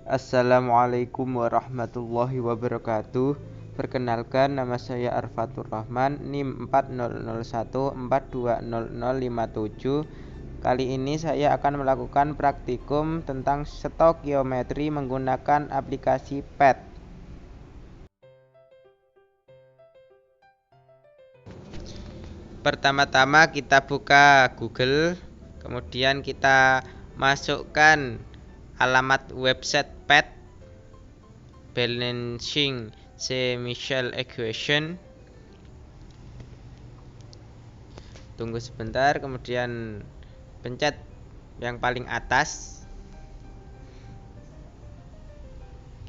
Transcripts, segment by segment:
Assalamualaikum warahmatullahi wabarakatuh. Perkenalkan, nama saya Arfatur Rahman, NIM 4014200057. Kali ini saya akan melakukan praktikum tentang stokiometri menggunakan aplikasi PET. Pertama-tama kita buka Google, kemudian kita masukkan alamat website PET, Balancing Chemical Equation. Tunggu sebentar, kemudian pencet yang paling atas.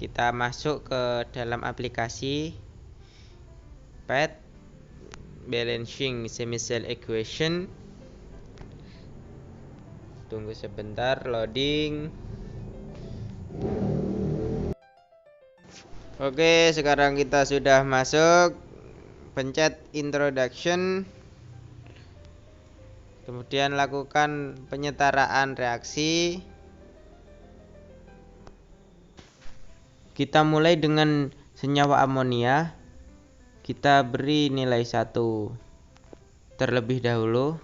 Kita masuk ke dalam aplikasi PET, Balancing Chemical Equation. Tunggu sebentar, loading. Oke, sekarang kita sudah masuk. Pencet introduction, kemudian lakukan penyetaraan reaksi. Kita mulai dengan senyawa amonia. Kita beri nilai 1 terlebih dahulu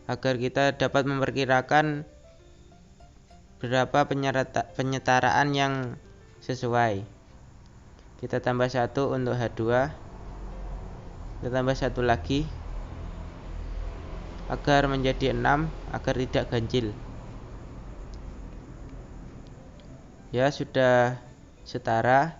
agar kita dapat memperkirakan berapa penyetaraan yang sesuai. Kita tambah 1 untuk H2, kita tambah 1 lagi agar menjadi 6 agar tidak ganjil. Ya, sudah setara.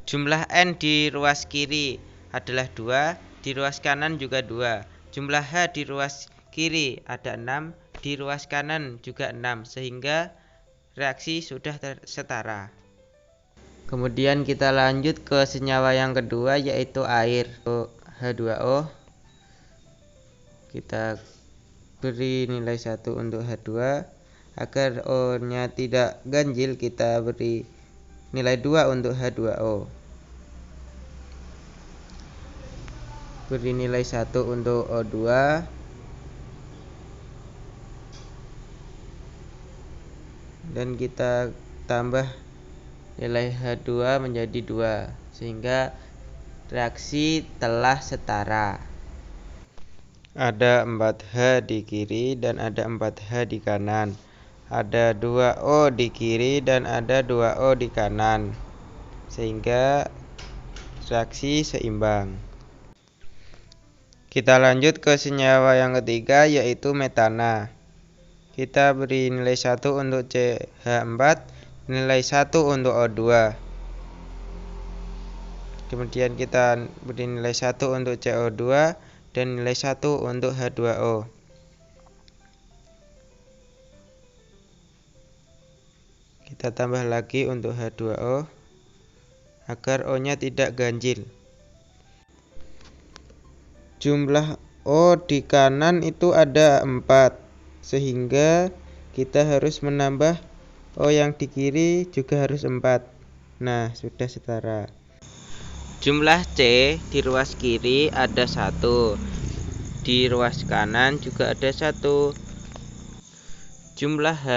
Jumlah N di ruas kiri adalah 2, di ruas kanan juga 2. Jumlah H di ruas kiri ada 6, di ruas kanan juga 6, sehingga reaksi sudah setara. Kemudian kita lanjut ke senyawa yang kedua, yaitu air, H2O. Kita beri nilai 1 untuk H2. Agar O-nya tidak ganjil, kita beri nilai 2 untuk H2O. Beri nilai 1 untuk O2. Dan kita tambah nilai H2 menjadi 2, sehingga reaksi telah setara. Ada 4H di kiri dan ada 4H di kanan. Ada 2O di kiri dan ada 2O di kanan, sehingga reaksi seimbang. Kita lanjut ke senyawa yang ketiga, yaitu metana. Kita beri nilai 1 untuk CH4, nilai 1 untuk O2. Kemudian kita beri nilai 1 untuk CO2 dan nilai 1 untuk H2O. Kita tambah lagi untuk H2O agar O-nya tidak ganjil. Jumlah O di kanan itu ada 4, sehingga kita harus menambah O yang di kiri juga harus 4. Nah, sudah setara. Jumlah C di ruas kiri ada 1, di ruas kanan juga ada 1. Jumlah H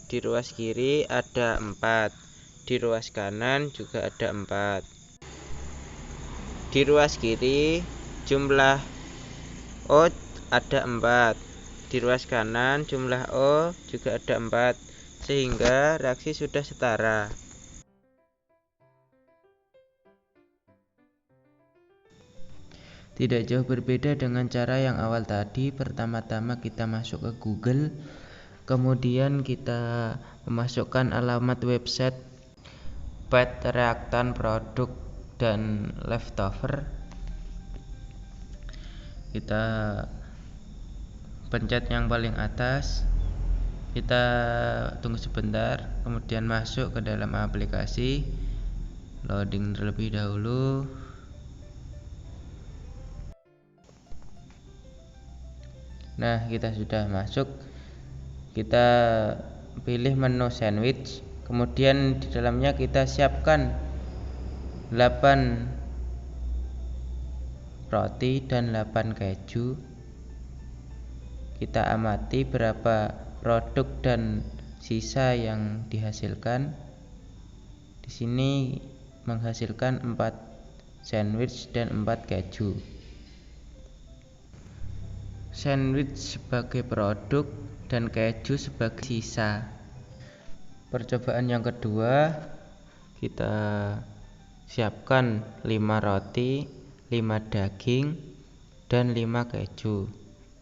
di ruas kiri ada 4, di ruas kanan juga ada 4. Di ruas kiri jumlah O ada 4, di ruas kanan jumlah O juga ada 4, sehingga reaksi sudah setara. Tidak jauh berbeda dengan cara yang awal tadi. Pertama-tama kita masuk ke Google, kemudian kita memasukkan alamat website PET reaktan produk dan leftover. Kita pencet yang paling atas, kita tunggu sebentar, kemudian masuk ke dalam aplikasi, loading terlebih dahulu. Nah, kita sudah masuk. Kita pilih menu sandwich, kemudian di dalamnya kita siapkan 8 roti dan 8 keju. Kita amati berapa produk dan sisa yang dihasilkan. Di sini menghasilkan 4 sandwich dan 4 keju. Sandwich sebagai produk dan keju sebagai sisa. Percobaan yang kedua, kita siapkan 5 roti, 5 daging, dan 5 keju.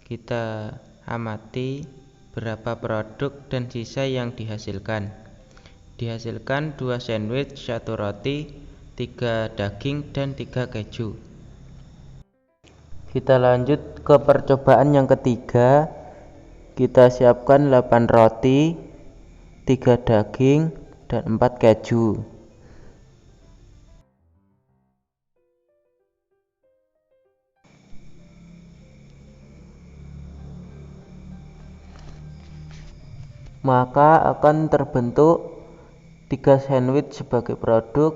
Kita amati berapa produk dan sisa yang dihasilkan. Dihasilkan 2 sandwich, 1 roti, 3 daging, dan 3 keju. Kita lanjut ke percobaan yang ketiga. Kita siapkan 8 roti, 3 daging, dan 4 keju. Maka akan terbentuk 3 sandwich sebagai produk,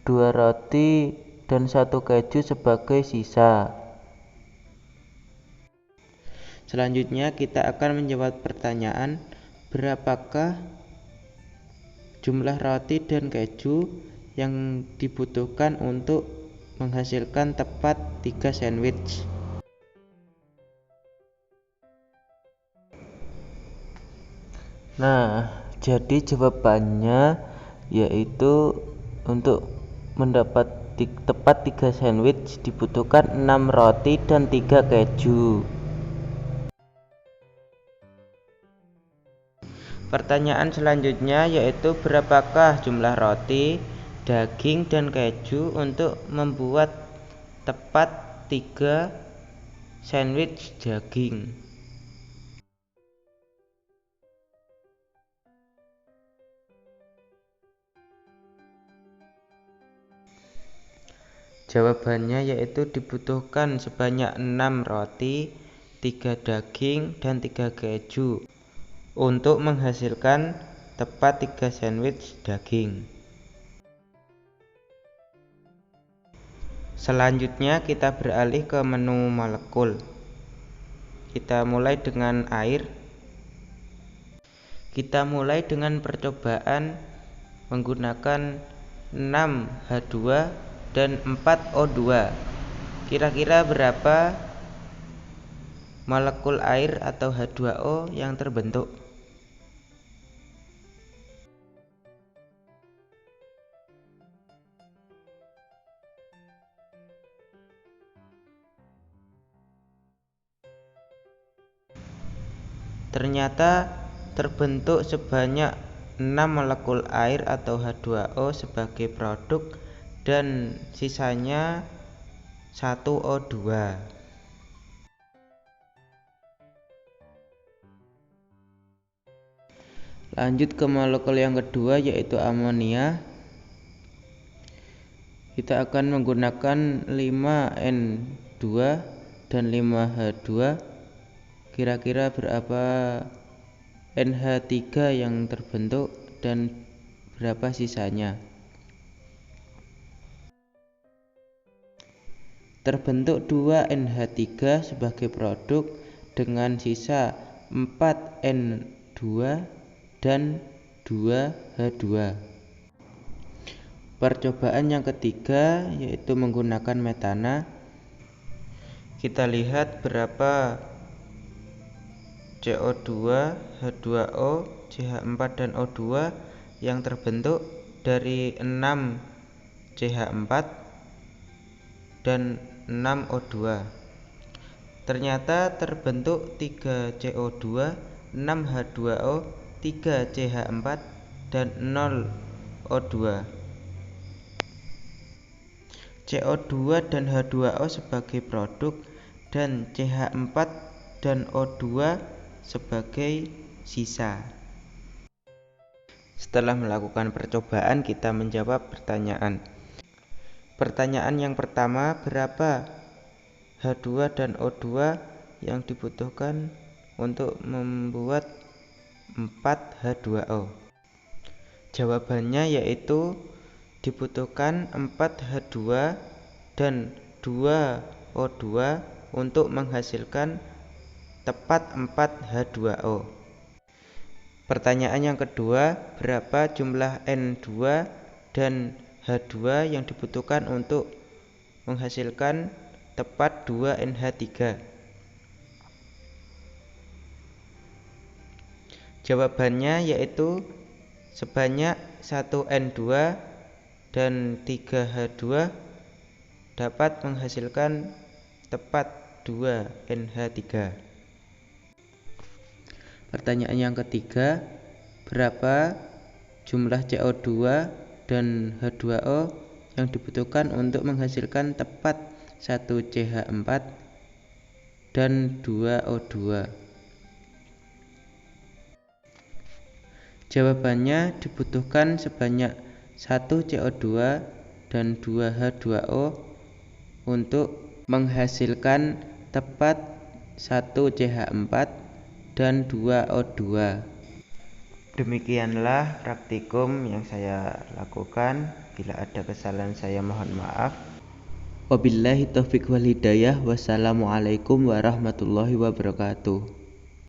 2 roti, dan 1 keju sebagai sisa. Selanjutnya kita akan menjawab pertanyaan, berapakah jumlah roti dan keju yang dibutuhkan untuk menghasilkan tepat 3 sandwich. Nah, jadi jawabannya yaitu untuk mendapat tepat 3 sandwich dibutuhkan 6 roti dan 3 keju. Pertanyaan selanjutnya yaitu berapakah jumlah roti, daging, dan keju untuk membuat tepat 3 sandwich daging. Jawabannya yaitu dibutuhkan sebanyak 6 roti, 3 daging, dan 3 keju untuk menghasilkan tepat 3 sandwich daging. Selanjutnya kita beralih ke menu molekul. Kita mulai dengan air. Kita mulai dengan percobaan menggunakan 6H2 dan 4O2. Kira-kira berapa molekul air atau H2O yang terbentuk? Ternyata terbentuk sebanyak 6 molekul air atau H2O sebagai produk dan sisanya 1O2. Lanjut ke molekul yang kedua yaitu amonia. Kita akan menggunakan 5N2 dan 5H2. Kira-kira berapa NH3 yang terbentuk dan berapa sisanya? Terbentuk 2NH3 sebagai produk dengan sisa 4N2 dan 2H2. Percobaan yang ketiga yaitu menggunakan metana. Kita lihat berapa CO2, H2O, CH4 dan O2 yang terbentuk dari 6 CH4 dan 6 O2. Ternyata terbentuk 3 CO2, 6 H2O, 3 CH4 dan 0 O2. CO2 dan H2O sebagai produk dan CH4 dan O2 sebagai sisa. Setelah melakukan percobaan, kita menjawab pertanyaan. Pertanyaan yang pertama, berapa H2 dan O2 yang dibutuhkan untuk membuat 4 H2O? Jawabannya yaitu dibutuhkan 4 H2 dan 2 O2 untuk menghasilkan tepat 4 H2O. Pertanyaan yang kedua, berapa jumlah N2 dan H2 yang dibutuhkan untuk menghasilkan tepat 2 NH3? Jawabannya yaitu sebanyak 1 N2 dan 3 H2 dapat menghasilkan tepat 2 NH3. Pertanyaan yang ketiga, berapa jumlah CO2 dan H2O yang dibutuhkan untuk menghasilkan tepat 1 CH4 dan 2 O2? Jawabannya dibutuhkan sebanyak 1 CO2 dan 2 H2O untuk menghasilkan tepat 1 CH4 dan 2 O2. Demikianlah praktikum yang saya lakukan. Bila ada kesalahan saya mohon maaf. Wabillahi taufiq wal hidayah. Wassalamualaikum warahmatullahi wabarakatuh.